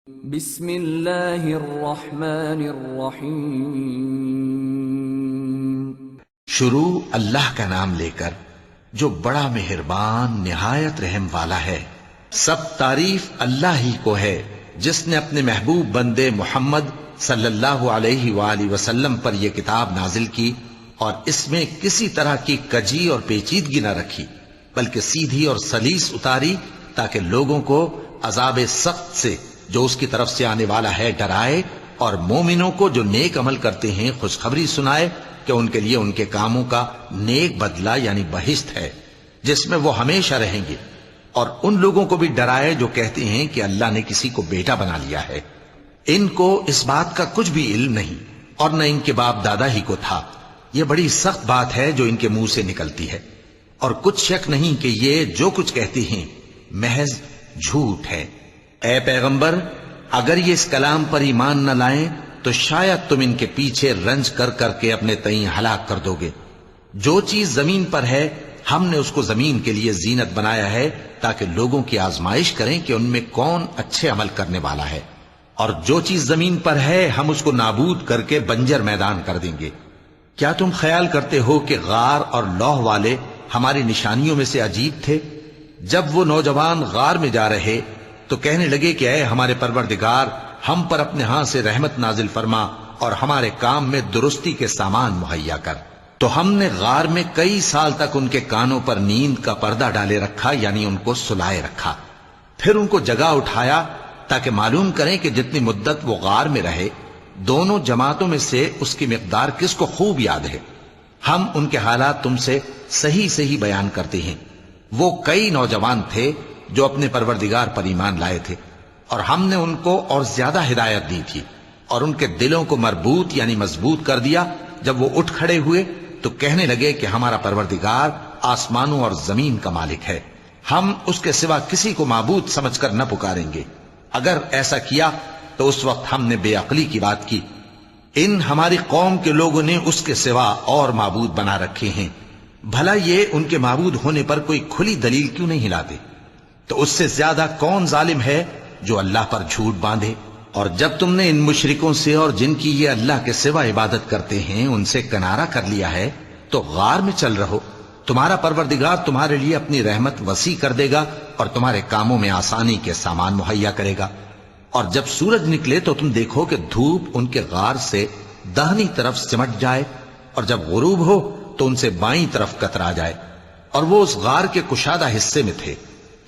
بسم اللہ الرحمن الرحیم۔ شروع اللہ کا نام لے کر جو بڑا مہربان نہایت رحم والا ہے۔ سب تعریف اللہ ہی کو ہے جس نے اپنے محبوب بندے محمد صلی اللہ علیہ وآلہ وسلم پر یہ کتاب نازل کی اور اس میں کسی طرح کی کجی اور پیچیدگی نہ رکھی بلکہ سیدھی اور سلیس اتاری تاکہ لوگوں کو عذاب سخت سے جو اس کی طرف سے آنے والا ہے ڈرائے اور مومنوں کو جو نیک عمل کرتے ہیں خوشخبری سنائے کہ ان کے لیے ان کے کاموں کا نیک بدلہ یعنی بہشت ہے جس میں وہ ہمیشہ رہیں گے، اور ان لوگوں کو بھی ڈرائے جو کہتے ہیں کہ اللہ نے کسی کو بیٹا بنا لیا ہے۔ ان کو اس بات کا کچھ بھی علم نہیں اور نہ ان کے باپ دادا ہی کو تھا۔ یہ بڑی سخت بات ہے جو ان کے منہ سے نکلتی ہے، اور کچھ شک نہیں کہ یہ جو کچھ کہتے ہیں محض جھوٹ ہے۔ اے پیغمبر، اگر یہ اس کلام پر ایمان نہ لائیں تو شاید تم ان کے پیچھے رنج کر کر کے اپنے تئیں ہلاک کر دو گے۔ جو چیز زمین پر ہے ہم نے اس کو زمین کے لیے زینت بنایا ہے تاکہ لوگوں کی آزمائش کریں کہ ان میں کون اچھے عمل کرنے والا ہے، اور جو چیز زمین پر ہے ہم اس کو نابود کر کے بنجر میدان کر دیں گے۔ کیا تم خیال کرتے ہو کہ غار اور لوح والے ہماری نشانیوں میں سے عجیب تھے؟ جب وہ نوجوان غار میں جا رہے تو کہنے لگے کہ اے ہمارے پروردگار، ہم پر اپنے ہاں سے رحمت نازل فرما اور ہمارے کام میں درستی کے سامان مہیا کر۔ تو ہم نے غار میں کئی سال تک ان کے کانوں پر نیند کا پردہ ڈالے رکھا، یعنی ان کو سلائے رکھا، پھر ان کو جگا اٹھایا تاکہ معلوم کریں کہ جتنی مدت وہ غار میں رہے دونوں جماعتوں میں سے اس کی مقدار کس کو خوب یاد ہے۔ ہم ان کے حالات تم سے صحیح صحیح بیان کرتے ہیں۔ وہ کئی نوجوان تھے جو اپنے پروردگار پر ایمان لائے تھے، اور ہم نے ان کو اور زیادہ ہدایت دی تھی اور ان کے دلوں کو مربوط یعنی مضبوط کر دیا۔ جب وہ اٹھ کھڑے ہوئے تو کہنے لگے کہ ہمارا پروردگار آسمانوں اور زمین کا مالک ہے، ہم اس کے سوا کسی کو معبود سمجھ کر نہ پکاریں گے۔ اگر ایسا کیا تو اس وقت ہم نے بے عقلی کی بات کی۔ ان ہماری قوم کے لوگوں نے اس کے سوا اور معبود بنا رکھے ہیں، بھلا یہ ان کے معبود ہونے پر کوئی کھلی دلیل کیوں نہیں لاتے؟ تو اس سے زیادہ کون ظالم ہے جو اللہ پر جھوٹ باندھے؟ اور جب تم نے ان مشرکوں سے اور جن کی یہ اللہ کے سوا عبادت کرتے ہیں ان سے کنارہ کر لیا ہے تو غار میں چل رہو، تمہارا پروردگار تمہارے لیے اپنی رحمت وسیع کر دے گا اور تمہارے کاموں میں آسانی کے سامان مہیا کرے گا۔ اور جب سورج نکلے تو تم دیکھو کہ دھوپ ان کے غار سے داہنی طرف سمٹ جائے، اور جب غروب ہو تو ان سے بائیں طرف کترا جائے، اور وہ اس غار کے کشادہ حصے میں تھے۔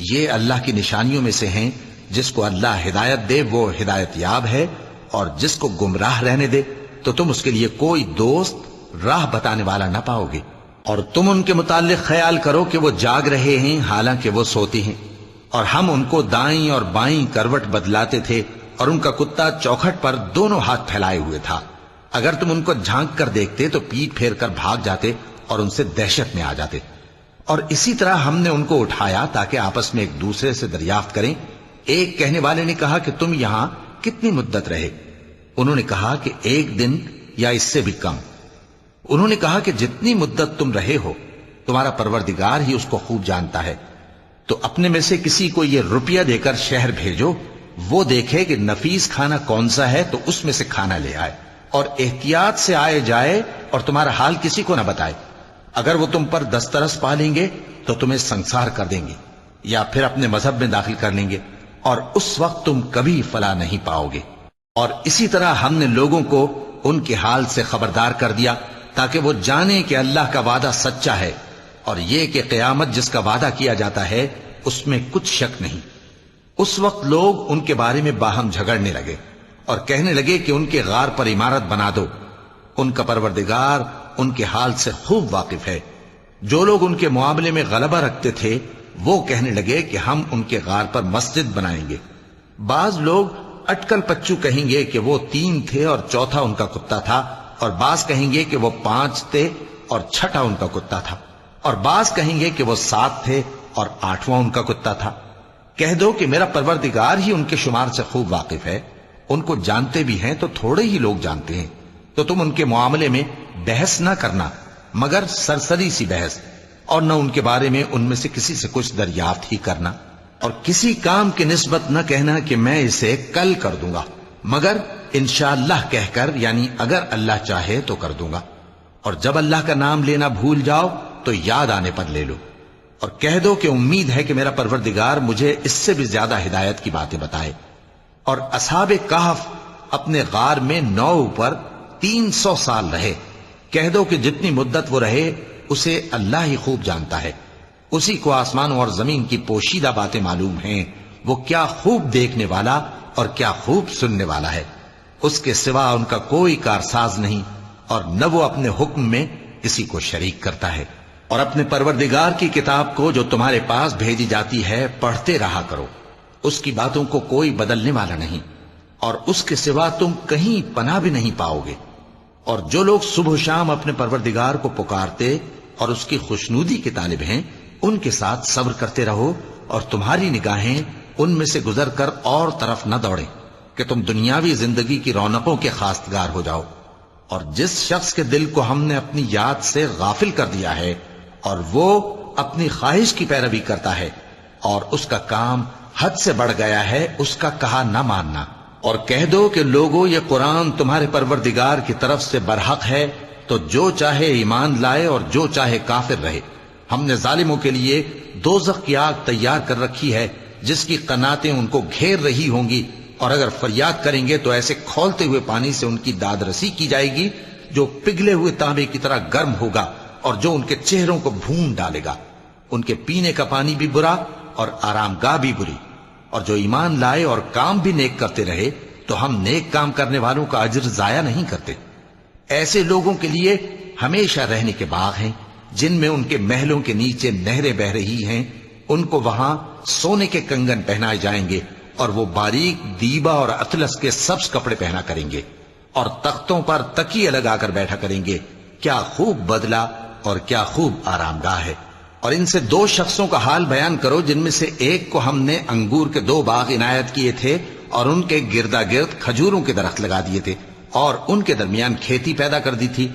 یہ اللہ کی نشانیوں میں سے ہیں، جس کو اللہ ہدایت دے وہ ہدایت یاب ہے، اور جس کو گمراہ رہنے دے تو تم اس کے لیے کوئی دوست راہ بتانے والا نہ پاؤ گے۔ اور تم ان کے متعلق خیال کرو کہ وہ جاگ رہے ہیں حالانکہ وہ سوتے ہیں، اور ہم ان کو دائیں اور بائیں کروٹ بدلاتے تھے، اور ان کا کتا چوکھٹ پر دونوں ہاتھ پھیلائے ہوئے تھا۔ اگر تم ان کو جھانک کر دیکھتے تو پیٹ پھیر کر بھاگ جاتے اور ان سے دہشت میں آ جاتے۔ اور اسی طرح ہم نے ان کو اٹھایا تاکہ آپس میں ایک دوسرے سے دریافت کریں۔ ایک کہنے والے نے کہا کہ تم یہاں کتنی مدت رہے؟ انہوں نے کہا کہ 1 دن یا اس سے بھی کم۔ انہوں نے کہا کہ جتنی مدت تم رہے ہو تمہارا پروردگار ہی اس کو خوب جانتا ہے، تو اپنے میں سے کسی کو یہ روپیہ دے کر شہر بھیجو، وہ دیکھے کہ نفیس کھانا کون سا ہے تو اس میں سے کھانا لے آئے، اور احتیاط سے آئے جائے اور تمہارا حال کسی کو نہ بتائے۔ اگر وہ تم پر دسترس پا لیں گے تو تمہیں سنسار کر دیں گے یا پھر اپنے مذہب میں داخل کر لیں گے، اور اس وقت تم کبھی فلاح نہیں پاؤ گے۔ اور اسی طرح ہم نے لوگوں کو ان کے حال سے خبردار کر دیا تاکہ وہ جانیں کہ اللہ کا وعدہ سچا ہے، اور یہ کہ قیامت جس کا وعدہ کیا جاتا ہے اس میں کچھ شک نہیں۔ اس وقت لوگ ان کے بارے میں باہم جھگڑنے لگے اور کہنے لگے کہ ان کے غار پر عمارت بنا دو۔ ان کا پروردگار ان کے حال سے خوب واقف ہے۔ جو لوگ ان کے معاملے میں غلبہ رکھتے تھے وہ کہنے لگے کہ ہم ان کے غار پر مسجد بنائیں گے۔ بعض لوگ اٹکل پچو کہیں گے کہ وہ 3 تھے اور چوتھا ان کا کتا تھا، اور بعض کہیں گے کہ وہ 5 تھے اور چھٹا ان کا کتا تھا، اور بعض کہیں گے کہ وہ 7 تھے اور 8واں ان کا کتا تھا۔ کہہ دو کہ میرا پروردگار ہی ان کے شمار سے خوب واقف ہے، ان کو جانتے بھی ہیں تو تھوڑے ہی لوگ جانتے ہیں۔ تو تم ان کے معاملے میں بحث نہ کرنا مگر سرسری سی بحث، اور نہ ان کے بارے میں ان میں سے کسی سے کچھ دریافت ہی کرنا۔ اور کسی کام کی نسبت نہ کہنا کہ میں اسے کل کر دوں گا، مگر انشاءاللہ کہہ کر، یعنی اگر اللہ چاہے تو کر دوں گا۔ اور جب اللہ کا نام لینا بھول جاؤ تو یاد آنے پر لے لو، اور کہہ دو کہ امید ہے کہ میرا پروردگار مجھے اس سے بھی زیادہ ہدایت کی باتیں بتائے۔ اور اصحاب کہف اپنے غار میں 9 اوپر 300 سال رہے۔ کہہ دو کہ جتنی مدت وہ رہے اسے اللہ ہی خوب جانتا ہے، اسی کو آسمانوں اور زمین کی پوشیدہ باتیں معلوم ہیں، وہ کیا خوب دیکھنے والا اور کیا خوب سننے والا ہے۔ اس کے سوا ان کا کوئی کارساز نہیں، اور نہ وہ اپنے حکم میں کسی کو شریک کرتا ہے۔ اور اپنے پروردگار کی کتاب کو جو تمہارے پاس بھیجی جاتی ہے پڑھتے رہا کرو، اس کی باتوں کو کوئی بدلنے والا نہیں، اور اس کے سوا تم کہیں پناہ بھی نہیں پاؤ گے۔ اور جو لوگ صبح و شام اپنے پروردگار کو پکارتے اور اس کی خوشنودی کے طالب ہیں، ان کے ساتھ صبر کرتے رہو، اور تمہاری نگاہیں ان میں سے گزر کر اور طرف نہ دوڑیں کہ تم دنیاوی زندگی کی رونقوں کے خواستگار ہو جاؤ۔ اور جس شخص کے دل کو ہم نے اپنی یاد سے غافل کر دیا ہے اور وہ اپنی خواہش کی پیروی کرتا ہے اور اس کا کام حد سے بڑھ گیا ہے، اس کا کہا نہ ماننا۔ اور کہہ دو کہ لوگو یہ قرآن تمہارے پروردگار کی طرف سے برحق ہے، تو جو چاہے ایمان لائے اور جو چاہے کافر رہے۔ ہم نے ظالموں کے لیے دوزخ کی آگ تیار کر رکھی ہے جس کی قناتیں ان کو گھیر رہی ہوں گی، اور اگر فریاد کریں گے تو ایسے کھولتے ہوئے پانی سے ان کی داد رسی کی جائے گی جو پگھلے ہوئے تانبے کی طرح گرم ہوگا اور جو ان کے چہروں کو بھون ڈالے گا۔ ان کے پینے کا پانی بھی برا اور آرام گاہ بھی بری۔ اور جو ایمان لائے اور کام بھی نیک کرتے رہے تو ہم نیک کام کرنے والوں کا اجر ضائع نہیں کرتے۔ ایسے لوگوں کے لیے ہمیشہ رہنے کے باغ ہیں جن میں ان کے محلوں کے نیچے نہریں بہ رہی ہیں، ان کو وہاں سونے کے کنگن پہنائے جائیں گے، اور وہ باریک دیبا اور اطلس کے سبز کپڑے پہنا کریں گے، اور تختوں پر تکیے لگا کر بیٹھا کریں گے۔ کیا خوب بدلہ اور کیا خوب آرام گاہ ہے۔ اور ان سے 2 شخصوں کا حال بیان کرو جن میں سے ایک کو ہم نے انگور کے 2 باغ عنایت کیے تھے اور ان کے گردا گرد کھجوروں کے درخت لگا دیے تھے اور ان کے درمیان کھیتی پیدا کر دی تھی۔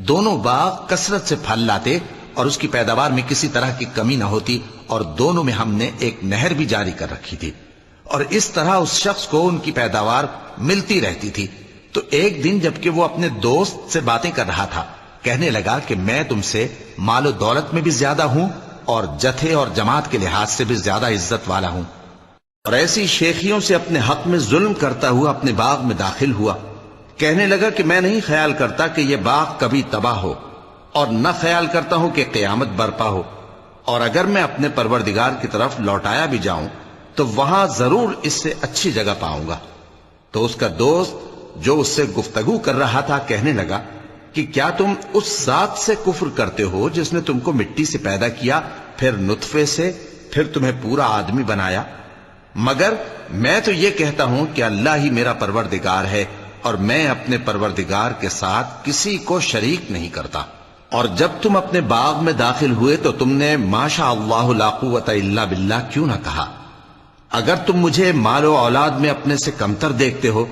دونوں باغ کثرت سے پھل لاتے اور اس کی پیداوار میں کسی طرح کی کمی نہ ہوتی، اور دونوں میں ہم نے ایک نہر بھی جاری کر رکھی تھی، اور اس طرح اس شخص کو ان کی پیداوار ملتی رہتی تھی۔ تو ایک دن جبکہ وہ اپنے دوست سے باتیں کر رہا تھا، کہنے لگا کہ میں تم سے مال و دولت میں بھی زیادہ ہوں اور جتھے اور جماعت کے لحاظ سے بھی زیادہ عزت والا ہوں، اور ایسی شیخیوں سے اپنے حق میں ظلم کرتا ہوا اپنے باغ میں داخل ہوا۔ کہنے لگا کہ میں نہیں خیال کرتا کہ یہ باغ کبھی تباہ ہو، اور نہ خیال کرتا ہوں کہ قیامت برپا ہو، اور اگر میں اپنے پروردگار کی طرف لوٹایا بھی جاؤں تو وہاں ضرور اس سے اچھی جگہ پاؤں گا۔ تو اس کا دوست جو اس سے گفتگو کر رہا تھا کہنے لگا کہ کیا تم اس ذات سے کفر کرتے ہو جس نے تم کو مٹی سے پیدا کیا، پھر نطفے سے، پھر تمہیں پورا آدمی بنایا؟ مگر میں تو یہ کہتا ہوں کہ اللہ ہی میرا پروردگار ہے، اور میں اپنے پروردگار کے ساتھ کسی کو شریک نہیں کرتا۔ اور جب تم اپنے باغ میں داخل ہوئے تو تم نے ماشاء اللہ لا قوت الا باللہ کیوں نہ کہا؟ اگر تم مجھے مال و اولاد میں اپنے سے کمتر دیکھتے ہو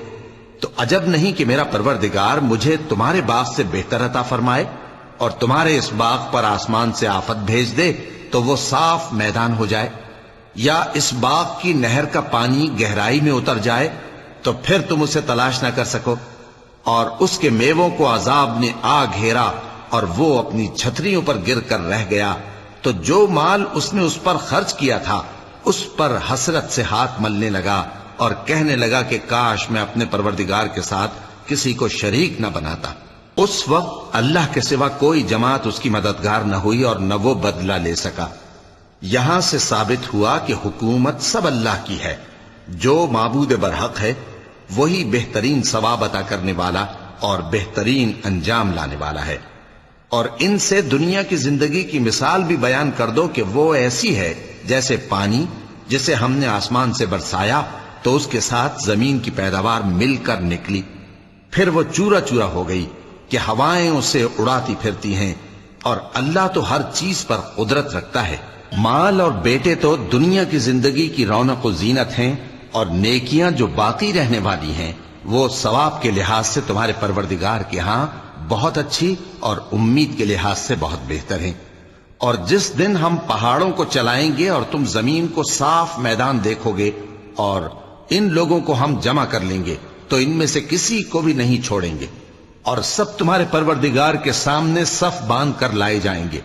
تو عجب نہیں کہ میرا پروردگار مجھے تمہارے باغ سے بہتر عطا فرمائے، اور تمہارے اس باغ پر آسمان سے آفت بھیج دے تو وہ صاف میدان ہو جائے، یا اس باغ کی نہر کا پانی گہرائی میں اتر جائے تو پھر تم اسے تلاش نہ کر سکو، اور اس کے میووں کو عذاب نے آ گھیرا اور وہ اپنی چھتریوں پر گر کر رہ گیا، تو جو مال اس نے اس پر خرچ کیا تھا اس پر حسرت سے ہاتھ ملنے لگا اور کہنے لگا کہ کاش میں اپنے پروردگار کے ساتھ کسی کو شریک نہ بناتا۔ اس وقت اللہ کے سوا کوئی جماعت اس کی مددگار نہ ہوئی اور نہ وہ بدلہ لے سکا۔ یہاں سے ثابت ہوا کہ حکومت سب اللہ کی ہے، جو معبود برحق ہے وہی بہترین ثواب عطا کرنے والا اور بہترین انجام لانے والا ہے۔ اور ان سے دنیا کی زندگی کی مثال بھی بیان کر دو کہ وہ ایسی ہے جیسے پانی جسے ہم نے آسمان سے برسایا تو اس کے ساتھ زمین کی پیداوار مل کر نکلی، پھر وہ چورا چورا ہو گئی کہ ہوائیں اسے اڑاتی پھرتی ہیں، اور اللہ تو ہر چیز پر قدرت رکھتا ہے۔ مال اور بیٹے تو دنیا کی زندگی کی رونق و زینت ہیں، اور نیکیاں جو باقی رہنے والی ہیں وہ ثواب کے لحاظ سے تمہارے پروردگار کے ہاں بہت اچھی اور امید کے لحاظ سے بہت بہتر ہیں۔ اور جس دن ہم پہاڑوں کو چلائیں گے اور تم زمین کو صاف میدان دیکھو گے اور ان لوگوں کو ہم جمع کر لیں گے تو ان میں سے کسی کو بھی نہیں چھوڑیں گے، اور سب تمہارے پروردگار کے سامنے صف باندھ کر لائے جائیں گے۔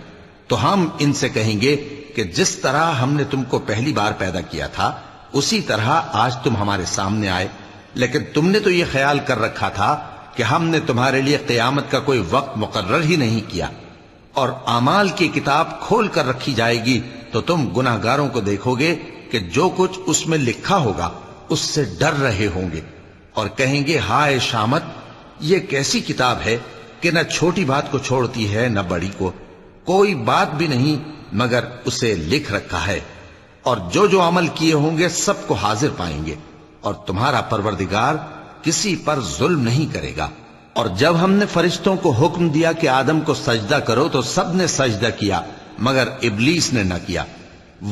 تو ہم ان سے کہیں گے کہ جس طرح ہم نے تم کو پہلی بار پیدا کیا تھا اسی طرح آج تم ہمارے سامنے آئے، لیکن تم نے تو یہ خیال کر رکھا تھا کہ ہم نے تمہارے لیے قیامت کا کوئی وقت مقرر ہی نہیں کیا، اور اعمال کی کتاب کھول کر رکھی جائے گی تو تم گناہگاروں کو دیکھو گے کہ جو کچھ اس میں لکھا ہوگا اس سے ڈر رہے ہوں گے، اور کہیں گے ہائے شامت، یہ کیسی کتاب ہے کہ نہ چھوٹی بات کو چھوڑتی ہے نہ بڑی کو، کوئی بات بھی نہیں مگر اسے لکھ رکھا ہے، اور جو جو عمل کیے ہوں گے سب کو حاضر پائیں گے، اور تمہارا پروردگار کسی پر ظلم نہیں کرے گا۔ اور جب ہم نے فرشتوں کو حکم دیا کہ آدم کو سجدہ کرو تو سب نے سجدہ کیا مگر ابلیس نے نہ کیا،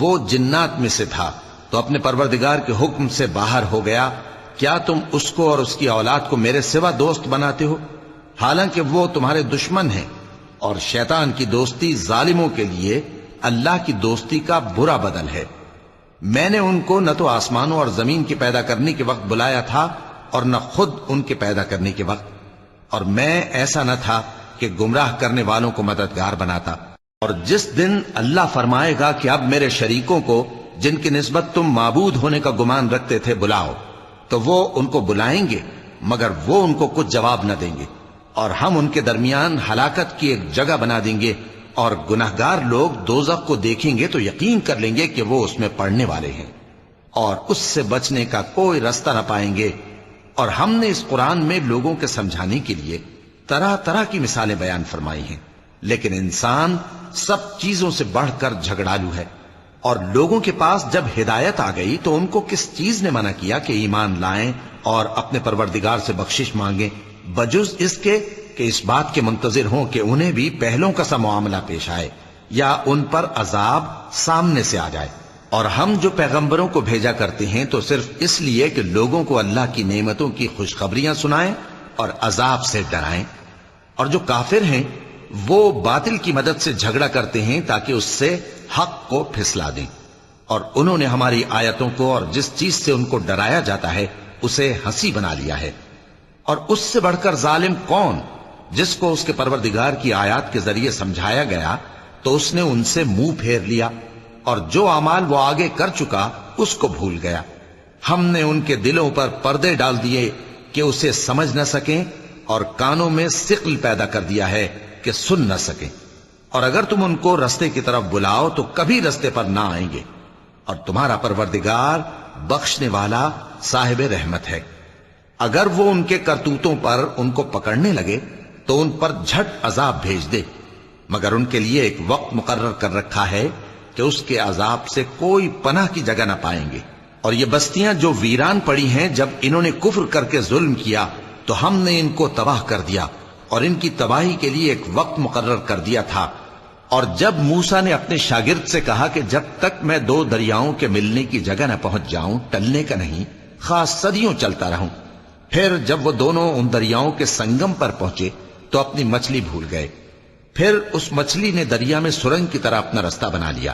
وہ جنات میں سے تھا تو اپنے پروردگار کے حکم سے باہر ہو گیا۔ کیا تم اس کو اور اس کی اولاد کو میرے سوا دوست بناتے ہو، حالانکہ وہ تمہارے دشمن ہیں، اور شیطان کی دوستی ظالموں کے لیے اللہ کی دوستی کا برا بدل ہے۔ میں نے ان کو نہ تو آسمانوں اور زمین کے پیدا کرنے کے وقت بلایا تھا اور نہ خود ان کے پیدا کرنے کے وقت، اور میں ایسا نہ تھا کہ گمراہ کرنے والوں کو مددگار بناتا۔ اور جس دن اللہ فرمائے گا کہ اب میرے شریکوں کو جن کی نسبت تم معبود ہونے کا گمان رکھتے تھے بلاؤ، تو وہ ان کو بلائیں گے مگر وہ ان کو کچھ جواب نہ دیں گے، اور ہم ان کے درمیان ہلاکت کی ایک جگہ بنا دیں گے، اور گناہگار لوگ دوزخ کو دیکھیں گے تو یقین کر لیں گے کہ وہ اس میں پڑنے والے ہیں، اور اس سے بچنے کا کوئی رستہ نہ پائیں گے۔ اور ہم نے اس قرآن میں لوگوں کے سمجھانے کے لیے طرح طرح کی مثالیں بیان فرمائی ہیں، لیکن انسان سب چیزوں سے بڑھ کر جھگڑالو ہے۔ اور لوگوں کے پاس جب ہدایت آ گئی تو ان کو کس چیز نے منع کیا کہ ایمان لائیں اور اپنے پروردگار سے بخشش مانگیں، بجز اس کے کہ اس بات کے منتظر ہوں کہ انہیں بھی پہلوں کا سا معاملہ پیش آئے یا ان پر عذاب سامنے سے آ جائے۔ اور ہم جو پیغمبروں کو بھیجا کرتے ہیں تو صرف اس لیے کہ لوگوں کو اللہ کی نعمتوں کی خوشخبریاں سنائیں اور عذاب سے ڈرائیں، اور جو کافر ہیں وہ باطل کی مدد سے جھگڑا کرتے ہیں تاکہ اس سے حق کو پھسلا دیں، اور انہوں نے ہماری آیتوں کو اور جس چیز سے ان کو ڈرایا جاتا ہے اسے ہنسی بنا لیا ہے۔ اور اس سے بڑھ کر ظالم کون، جس کو اس کے پروردگار کی آیات کے ذریعے سمجھایا گیا تو اس نے ان سے منہ پھیر لیا، اور جو اعمال وہ آگے کر چکا اس کو بھول گیا۔ ہم نے ان کے دلوں پر پردے ڈال دیے کہ اسے سمجھ نہ سکیں، اور کانوں میں ثقل پیدا کر دیا ہے کہ سن نہ سکیں، اور اگر تم ان کو رستے کی طرف بلاؤ تو کبھی رستے پر نہ آئیں گے، اور تمہارا پروردگار بخشنے والا صاحب رحمت ہے۔ اگر وہ ان کے کرتوتوں پر ان کو پکڑنے لگے تو ان پر جھٹ عذاب بھیج دے، مگر ان کے لیے ایک وقت مقرر کر رکھا ہے کہ اس کے عذاب سے کوئی پناہ کی جگہ نہ پائیں گے۔ اور یہ بستیاں جو ویران پڑی ہیں، جب انہوں نے کفر کر کے ظلم کیا تو ہم نے ان کو تباہ کر دیا، اور ان کی تباہی کے لیے ایک وقت مقرر کر دیا تھا۔ اور جب موسیٰ نے اپنے شاگرد سے کہا کہ جب تک میں دو دریاؤں کے ملنے کی جگہ نہ پہنچ جاؤں ٹلنے کا نہیں، خاص صدیوں چلتا رہوں، پھر جب وہ دونوں ان دریاؤں کے سنگم پر پہنچے تو اپنی مچھلی بھول گئے، پھر اس مچھلی نے دریا میں سرنگ کی طرح اپنا رستہ بنا لیا۔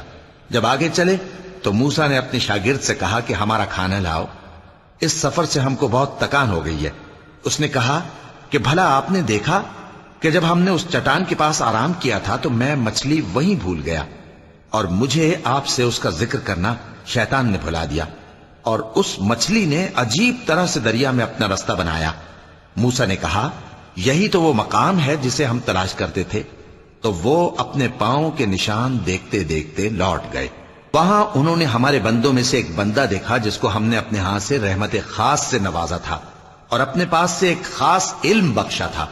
جب آگے چلے تو موسیٰ نے اپنے شاگرد سے کہا کہ ہمارا کھانا لاؤ، اس سفر سے ہم کو بہت تکان ہو گئی ہے۔ اس نے کہا کہ بھلا آپ نے دیکھا کہ جب ہم نے اس چٹان کے پاس آرام کیا تھا تو میں مچھلی وہیں بھول گیا، اور مجھے آپ سے اس کا ذکر کرنا شیطان نے بھلا دیا، اور اس مچھلی نے عجیب طرح سے دریا میں اپنا رستہ بنایا۔ موسیٰ نے کہا یہی تو وہ مقام ہے جسے ہم تلاش کرتے تھے، تو وہ اپنے پاؤں کے نشان دیکھتے دیکھتے لوٹ گئے۔ وہاں انہوں نے ہمارے بندوں میں سے ایک بندہ دیکھا جس کو ہم نے اپنے ہاتھ سے رحمت خاص سے نوازا تھا اور اپنے پاس سے ایک خاص علم بخشا تھا۔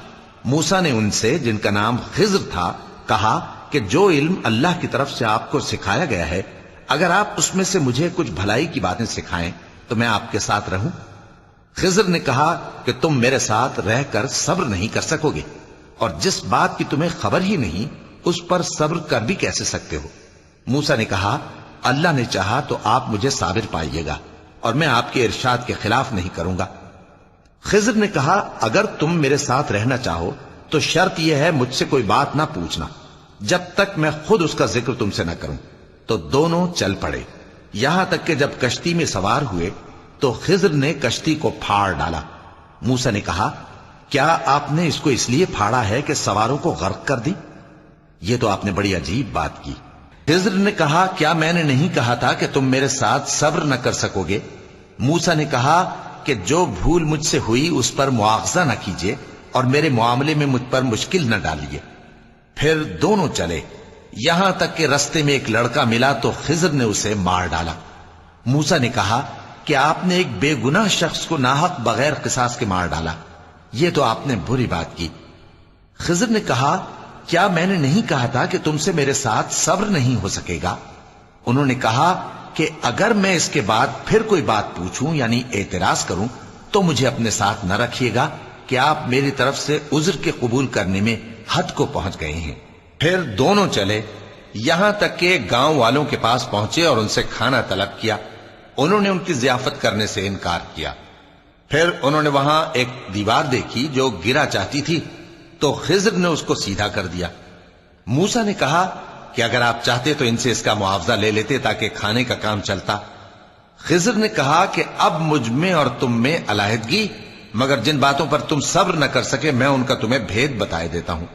موسیٰ نے ان سے جن کا نام خضر تھا کہا کہ جو علم اللہ کی طرف سے آپ کو سکھایا گیا ہے، اگر آپ اس میں سے مجھے کچھ بھلائی کی باتیں سکھائیں تو میں آپ کے ساتھ رہوں۔ خضر نے کہا کہ تم میرے ساتھ رہ کر صبر نہیں کر سکو گے، اور جس بات کی تمہیں خبر ہی نہیں اس پر صبر کر بھی کیسے سکتے ہو؟ موسیٰ نے کہا اللہ نے چاہا تو آپ مجھے صابر پائیے گا، اور میں آپ کے ارشاد کے خلاف نہیں کروں گا۔ خضر نے کہا اگر تم میرے ساتھ رہنا چاہو تو شرط یہ ہے مجھ سے کوئی بات نہ پوچھنا، جب تک میں خود اس کا ذکر تم سے نہ کروں۔ تو دونوں چل پڑے، یہاں تک کہ جب کشتی میں سوار ہوئے تو خضر نے کشتی کو پھاڑ ڈالا۔ موسیٰ نے کہا، کیا آپ نے اس کو اس لیے پھاڑا ہے کہ سواروں کو غرق کر دی؟ یہ تو آپ نے بڑی عجیب بات کی۔ خضر نے کہا، کیا میں نے نہیں کہا تھا کہ تم میرے ساتھ صبر نہ کر سکو گے؟ موسیٰ نے کہا کہ جو بھول مجھ سے ہوئی اس پر مواخذہ نہ کیجیے اور میرے معاملے میں مجھ پر مشکل نہ ڈالیے۔ پھر دونوں چلے، یہاں تک کہ رستے میں ایک لڑکا ملا تو خضر نے اسے مار ڈالا۔ موسیٰ نے کہا کہ آپ نے ایک بے گناہ شخص کو ناحق بغیر قصاص کے مار ڈالا، یہ تو آپ نے بری بات کی۔ خضر نے کہا، کیا میں نے نہیں کہا تھا کہ تم سے میرے ساتھ صبر نہیں ہو سکے گا؟ انہوں نے کہا کہ اگر میں اس کے بعد پھر کوئی بات پوچھوں یعنی اعتراض کروں تو مجھے اپنے ساتھ نہ رکھیے گا کہ آپ میری طرف سے عذر کے قبول کرنے میں حد کو پہنچ گئے ہیں۔ پھر دونوں چلے، یہاں تک کہ گاؤں والوں کے پاس پہنچے اور ان سے کھانا طلب کیا۔ انہوں نے ان کی ضیافت کرنے سے انکار کیا۔ پھر انہوں نے وہاں ایک دیوار دیکھی جو گرا چاہتی تھی تو خضر نے اس کو سیدھا کر دیا۔ موسیٰ نے کہا کہ اگر آپ چاہتے تو ان سے اس کا معاوضہ لے لیتے تاکہ کھانے کا کام چلتا۔ خضر نے کہا کہ اب مجھ میں اور تم میں علیحدگی، مگر جن باتوں پر تم صبر نہ کر سکے میں ان کا تمہیں بھید بتائے دیتا ہوں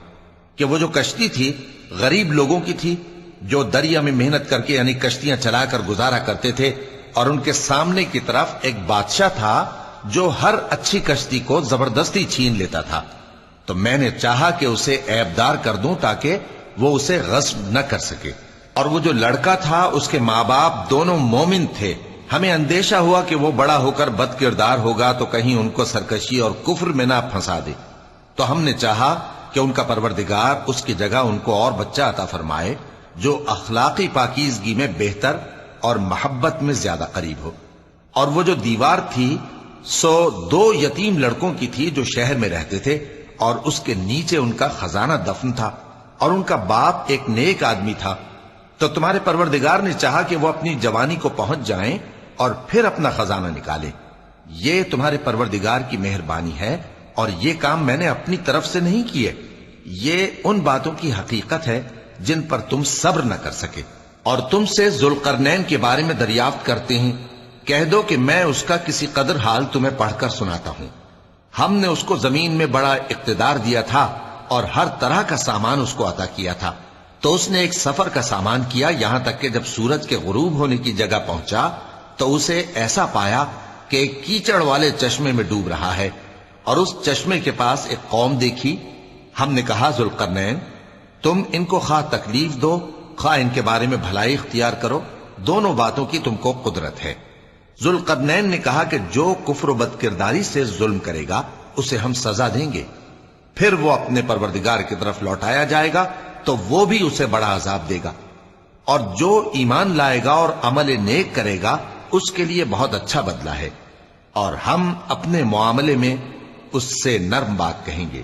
کہ وہ جو کشتی تھی غریب لوگوں کی تھی جو دریا میں محنت کر کے یعنی کشتیاں چلا کر گزارا کرتے تھے، اور ان کے سامنے کی طرف ایک بادشاہ تھا جو ہر اچھی کشتی کو زبردستی چھین لیتا تھا۔ تو میں نے چاہا کہ اسے عیبدار کر دوں تاکہ وہ اسے غصب نہ کر سکے۔ اور وہ جو لڑکا تھا اس کے ماں باپ دونوں مومن تھے۔ ہمیں اندیشہ ہوا کہ وہ بڑا ہو کر بد کردار ہوگا تو کہیں ان کو سرکشی اور کفر میں نہ پھنسا دے، تو ہم نے چاہا کہ ان کا پروردگار اس کی جگہ ان کو اور بچہ عطا فرمائے جو اخلاقی پاکیزگی میں بہتر اور محبت میں زیادہ قریب ہو۔ اور وہ جو دیوار تھی سو 2 یتیم لڑکوں کی تھی جو شہر میں رہتے تھے، اور اس کے نیچے ان کا خزانہ دفن تھا، اور ان کا باپ ایک نیک آدمی تھا۔ تو تمہارے پروردگار نے چاہا کہ وہ اپنی جوانی کو پہنچ جائیں اور پھر اپنا خزانہ نکالے۔ یہ تمہارے پروردگار کی مہربانی ہے، اور یہ کام میں نے اپنی طرف سے نہیں کیے، یہ ان باتوں کی حقیقت ہے جن پر تم صبر نہ کر سکے۔ اور تم سے ذوالقرنین کے بارے میں دریافت کرتے ہیں، کہہ دو کہ میں اس کا کسی قدر حال تمہیں پڑھ کر سناتا ہوں۔ ہم نے اس کو زمین میں بڑا اقتدار دیا تھا اور ہر طرح کا سامان اس کو عطا کیا تھا۔ تو اس نے ایک سفر کا سامان کیا، یہاں تک کہ جب سورج کے غروب ہونے کی جگہ پہنچا تو اسے ایسا پایا کہ ایک کیچڑ والے چشمے میں ڈوب رہا ہے، اور اس چشمے کے پاس ایک قوم دیکھی۔ ہم نے کہا، ذوالقرنین تم ان کو خواہ تکلیف دو خواہ ان کے بارے میں بھلائی اختیار کرو، دونوں باتوں کی تم کو قدرت ہے۔ ذوالقرنین نے کہا کہ جو کفر و بد کرداری سے ظلم کرے گا اسے ہم سزا دیں گے، پھر وہ اپنے پروردگار کی طرف لوٹایا جائے گا تو وہ بھی اسے بڑا عذاب دے گا، اور جو ایمان لائے گا اور عمل نیک کرے گا اس کے لیے بہت اچھا بدلہ ہے، اور ہم اپنے معاملے میں اس سے نرم بات کہیں گے۔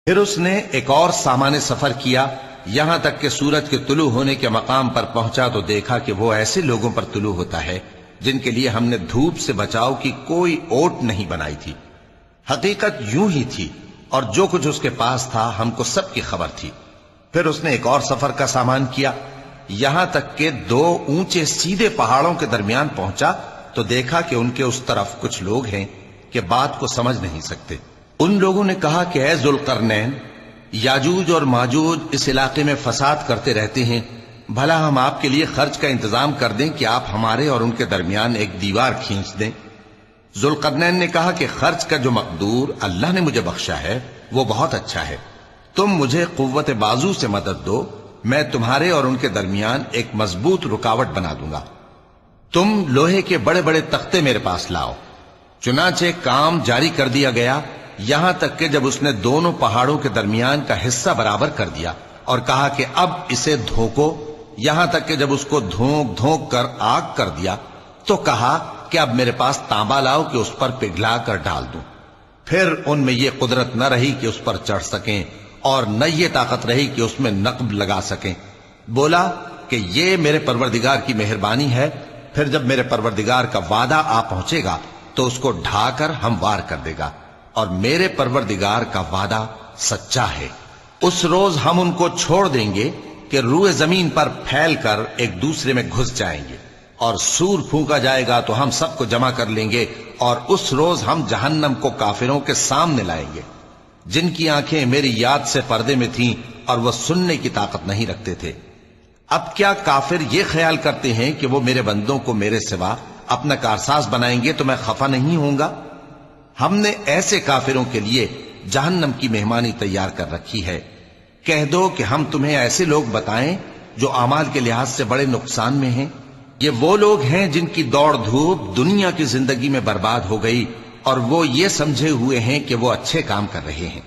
پھر اس نے ایک اور سامان سفر کیا، یہاں تک کہ سورج کے طلوع ہونے کے مقام پر پہنچا تو دیکھا کہ وہ ایسے لوگوں پر طلوع ہوتا ہے جن کے لیے ہم نے دھوپ سے بچاؤ کی کوئی اوٹ نہیں بنائی تھی۔ حقیقت یوں ہی تھی، اور جو کچھ اس کے پاس تھا ہم کو سب کی خبر تھی۔ پھر اس نے ایک اور سفر کا سامان کیا، یہاں تک کہ 2 اونچے سیدھے پہاڑوں کے درمیان پہنچا تو دیکھا کہ ان کے اس طرف کچھ لوگ ہیں کہ بات کو سمجھ نہیں سکتے۔ ان لوگوں نے کہا کہ اے ذوالقرنین، یاجوج اور ماجوج اس علاقے میں فساد کرتے رہتے ہیں، بھلا ہم آپ کے لیے خرچ کا انتظام کر دیں کہ آپ ہمارے اور ان کے درمیان ایک دیوار کھینچ دیں۔ ذوالقرنین نے کہا کہ خرچ کا جو مقدور اللہ نے مجھے بخشا ہے وہ بہت اچھا ہے، تم مجھے قوت بازو سے مدد دو، میں تمہارے اور ان کے درمیان ایک مضبوط رکاوٹ بنا دوں گا۔ تم لوہے کے بڑے بڑے تختے میرے پاس لاؤ۔ چنانچہ کام جاری کر دیا گیا، یہاں تک کہ جب اس نے دونوں پہاڑوں کے درمیان کا حصہ برابر کر دیا اور کہا کہ اب اسے دھوکو، یہاں تک کہ جب اس کو دھونک دھونک کر آگ کر دیا تو کہا کہ اب میرے پاس تانبا لاؤ کہ اس پر پگھلا کر ڈال دوں۔ پھر ان میں یہ قدرت نہ رہی کہ اس پر چڑھ سکیں، اور نہ یہ طاقت رہی کہ اس میں نقب لگا سکیں۔ بولا کہ یہ میرے پروردگار کی مہربانی ہے، پھر جب میرے پروردگار کا وعدہ آ پہنچے گا تو اس کو ڈھا کر ہموار کر دے گا، اور میرے پروردگار کا وعدہ سچا ہے۔ اس روز ہم ان کو چھوڑ دیں گے کہ روئے زمین پر پھیل کر ایک دوسرے میں گھس جائیں گے، اور سور پھونکا جائے گا تو ہم سب کو جمع کر لیں گے، اور اس روز ہم جہنم کو کافروں کے سامنے لائیں گے، جن کی آنکھیں میری یاد سے پردے میں تھیں اور وہ سننے کی طاقت نہیں رکھتے تھے۔ اب کیا کافر یہ خیال کرتے ہیں کہ وہ میرے بندوں کو میرے سوا اپنا کارساز بنائیں گے تو میں خفا نہیں ہوں گا؟ ہم نے ایسے کافروں کے لیے جہنم کی مہمانی تیار کر رکھی ہے۔ کہہ دو کہ ہم تمہیں ایسے لوگ بتائیں جو اعمال کے لحاظ سے بڑے نقصان میں ہیں۔ یہ وہ لوگ ہیں جن کی دوڑ دھوپ دنیا کی زندگی میں برباد ہو گئی، اور وہ یہ سمجھے ہوئے ہیں کہ وہ اچھے کام کر رہے ہیں۔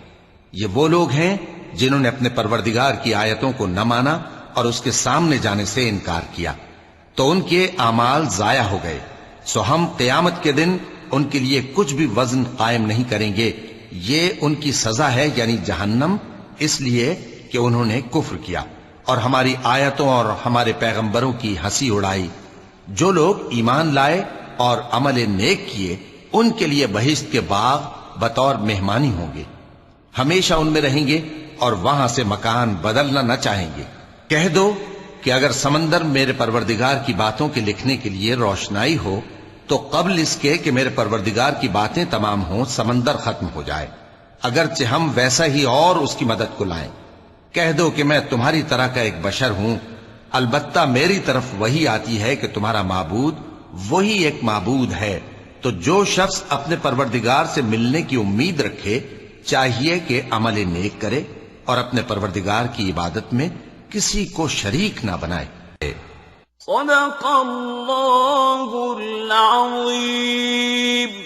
یہ وہ لوگ ہیں جنہوں نے اپنے پروردگار کی آیتوں کو نہ مانا اور اس کے سامنے جانے سے انکار کیا، تو ان کے اعمال ضائع ہو گئے، سو ہم قیامت کے دن ان کے لیے کچھ بھی وزن قائم نہیں کریں گے۔ یہ ان کی سزا ہے، یعنی جہنم، اس لیے کہ انہوں نے کفر کیا اور ہماری آیتوں اور ہمارے پیغمبروں کی ہنسی اڑائی۔ جو لوگ ایمان لائے اور عمل نیک کیے ان کے لیے بہشت کے باغ بطور مہمانی ہوں گے، ہمیشہ ان میں رہیں گے اور وہاں سے مکان بدلنا نہ چاہیں گے۔ کہہ دو کہ اگر سمندر میرے پروردگار کی باتوں کے لکھنے کے لیے روشنائی ہو تو قبل اس کے کہ میرے پروردگار کی باتیں تمام ہوں سمندر ختم ہو جائے، اگرچہ ہم ویسا ہی اور اس کی مدد کو لائیں۔ کہہ دو کہ میں تمہاری طرح کا ایک بشر ہوں، البتہ میری طرف وہی آتی ہے کہ تمہارا معبود وہی ایک معبود ہے۔ تو جو شخص اپنے پروردگار سے ملنے کی امید رکھے چاہیے کہ عمل نیک کرے اور اپنے پروردگار کی عبادت میں کسی کو شریک نہ بنائے۔ صدق اللہ العظیم۔